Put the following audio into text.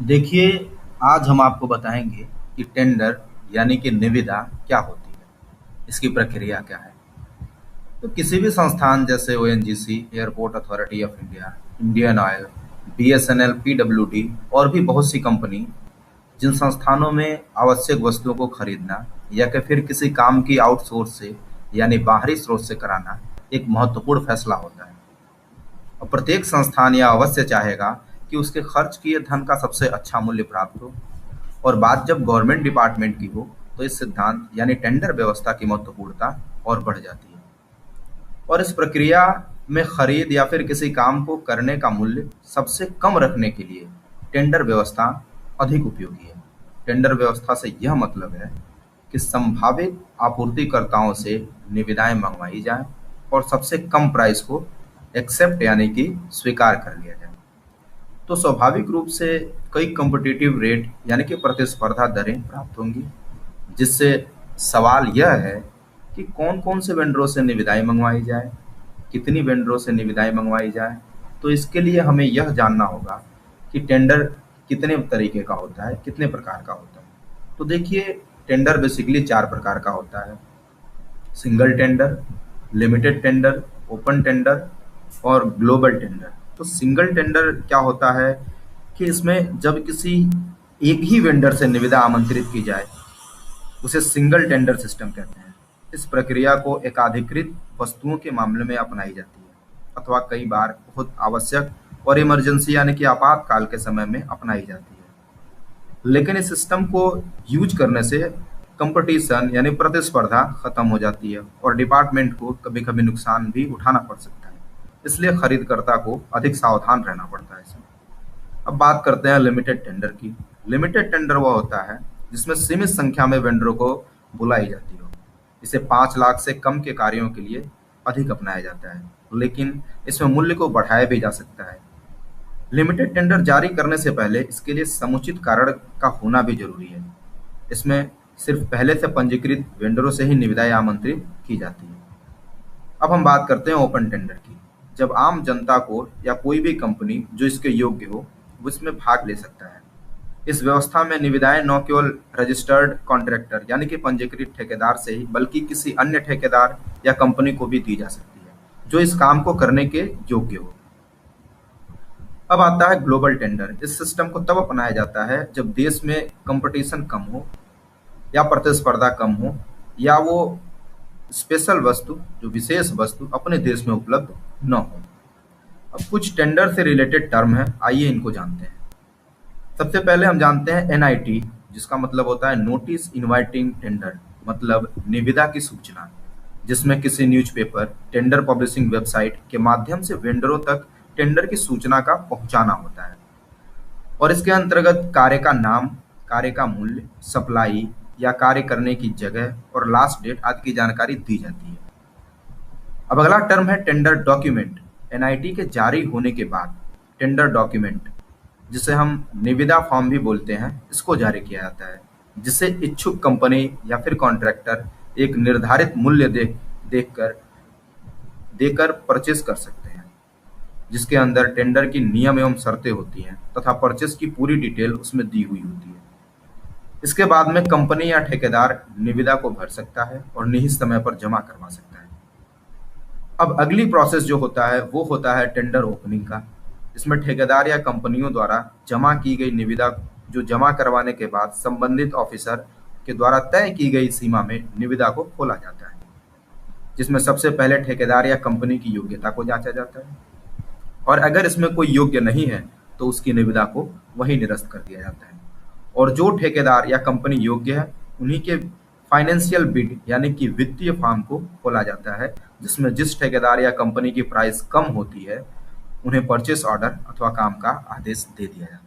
देखिए, आज हम आपको बताएंगे कि टेंडर यानी कि निविदा क्या होती है, इसकी प्रक्रिया क्या है। तो किसी भी संस्थान जैसे ONGC, airport authority of India, Indian oil, BSNL, PWD और भी बहुत सी कंपनी, जिन संस्थानों में आवश्यक वस्तुओं को खरीदना या कि फिर किसी काम की आउटसोर्स से यानी बाहरी स्रोत से कराना एक महत्वपूर्ण फैसला होता है। और प्रत्येक संस्थान यह अवश्य चाहेगा कि उसके खर्च किए धन का सबसे अच्छा मूल्य प्राप्त हो। और बात जब गवर्नमेंट डिपार्टमेंट की हो तो इस सिद्धांत यानी टेंडर व्यवस्था की महत्वपूर्णता और बढ़ जाती है। और इस प्रक्रिया में खरीद या फिर किसी काम को करने का मूल्य सबसे कम रखने के लिए टेंडर व्यवस्था अधिक उपयोगी है। टेंडर व्यवस्था से यह मतलब है कि संभावित आपूर्तिकर्ताओं से निविदाएं मंगवाई जाए और सबसे कम प्राइस को एक्सेप्ट यानी कि स्वीकार कर लिया जाए। तो स्वाभाविक रूप से कई कॉम्पिटिटिव रेट यानी कि प्रतिस्पर्धा दरें प्राप्त होंगी, जिससे सवाल यह है कि कौन-कौन से वेंडरों से निविदाएँ मंगवाई जाए, कितनी वेंडरों से निविदाएँ मंगवाई जाए। तो इसके लिए हमें यह जानना होगा कि टेंडर कितने तरीके का होता है, कितने प्रकार का होता है। तो देखिए, टेंडर बेसिकली 4 प्रकार का होता है। Single tender, limited tender, open tender और ग्लोबल टेंडर। तो सिंगल टेंडर क्या होता है कि इसमें जब किसी एक ही वेंडर से निविदा आमंत्रित की जाए, उसे सिंगल टेंडर सिस्टम कहते हैं। इस प्रक्रिया को एकाधिकृत वस्तुओं के मामले में अपनाई जाती है अथवा कई बार बहुत आवश्यक और इमरजेंसी यानी कि आपातकाल के समय में अपनाई जाती है। लेकिन इस सिस्टम को यूज करने से कंपटीशन यानी प्रतिस्पर्धा खत्म हो जाती है और डिपार्टमेंट को कभी-कभी नुकसान भी उठाना पड़ सकता है। इसलिए खरीदकर्ता को अधिक सावधान रहना पड़ता है इसमें। अब बात करते हैं लिमिटेड टेंडर की। लिमिटेड टेंडर वह होता है जिसमें सीमित संख्या में वेंडरों को बुलाई जाती हो। इसे 5 लाख से कम के कार्यों के लिए अधिक अपनाया जाता है, लेकिन इसमें मूल्य को बढ़ाया भी जा सकता है। लिमिटेड टेंडर जारी करने से पहले इसके लिए समुचित कारण का होना भी जरूरी है। इसमें सिर्फ पहले से पंजीकृत वेंडरों से ही निविदाएं आमंत्रित की जाती है। अब हम बात करते हैं ओपन टेंडर की। जब आम जनता को या कोई भी कंपनी जो इसके योग्य हो, वो इसमें भाग ले सकता है। इस व्यवस्था में निविदाएं न केवल रजिस्टर्ड कॉन्ट्रैक्टर यानी कि पंजीकृत ठेकेदार से ही, बल्कि किसी अन्य ठेकेदार या कंपनी को भी दी जा सकती है जो इस काम को करने के योग्य हो। अब आता है ग्लोबल टेंडर। इस सिस्टम को तब अपनाया जाता है जब देश में कंपटीशन कम हो या प्रतिस्पर्धा कम हो या वो स्पेशल वस्तु, जो विशेष वस्तु अपने देश में उपलब्ध न हो। अब कुछ टेंडर से रिलेटेड टर्म है, आइए इनको जानते हैं। सबसे पहले हम जानते हैं एनआईटी, जिसका मतलब होता है नोटिस इनवाइटिंग टेंडर, मतलब निविदा की सूचना, जिसमें किसी न्यूज़पेपर, टेंडर पब्लिशिंग वेबसाइट के माध्यम से वेंडरों तक टेंडर की सूचना का पहुंचाना होता है। और इसके अंतर्गत कार्य का नाम, कार्य का मूल्य, सप्लाई या कार्य करने की जगह और लास्ट डेट आदि की जानकारी दी जाती है। अब अगला टर्म है टेंडर डॉक्यूमेंट। एनआईटी के जारी होने के बाद टेंडर डॉक्यूमेंट, जिसे हम निविदा फॉर्म भी बोलते हैं, इसको जारी किया जाता है, जिसे इच्छुक कंपनी या फिर कॉन्ट्रैक्टर एक निर्धारित मूल्य देखकर देकर परचेज कर सकते हैं, जिसके अंदर टेंडर की नियम एवं शर्तें होती हैं तथा परचेज की पूरी डिटेल उसमें दी हुई होती है। इसके बाद में कंपनी या ठेकेदार निविदा को भर सकता है और निहित समय पर जमा करवा सकता है। अब अगली प्रोसेस जो होता है वो होता है टेंडर ओपनिंग का। इसमें ठेकेदार या कंपनियों द्वारा जमा की गई निविदा जो जमा करवाने के बाद संबंधित ऑफिसर के द्वारा तय की गई सीमा में निविदा को खोला जाता है, जिसमें सबसे पहले ठेकेदार या कंपनी की योग्यता को जांचा जाता है और अगर इसमें कोई योग्य नहीं है तो उसकी निविदा को वहीं निरस्त कर दिया जाता है। और जो ठेकेदार या कंपनी योग्य है उन्हीं के फाइनेंशियल बिड यानी कि वित्तीय फॉर्म को खोला जाता है, जिसमें जिस ठेकेदार या कंपनी की प्राइस कम होती है उन्हें परचेस ऑर्डर अथवा काम का आदेश दे दिया जाता है।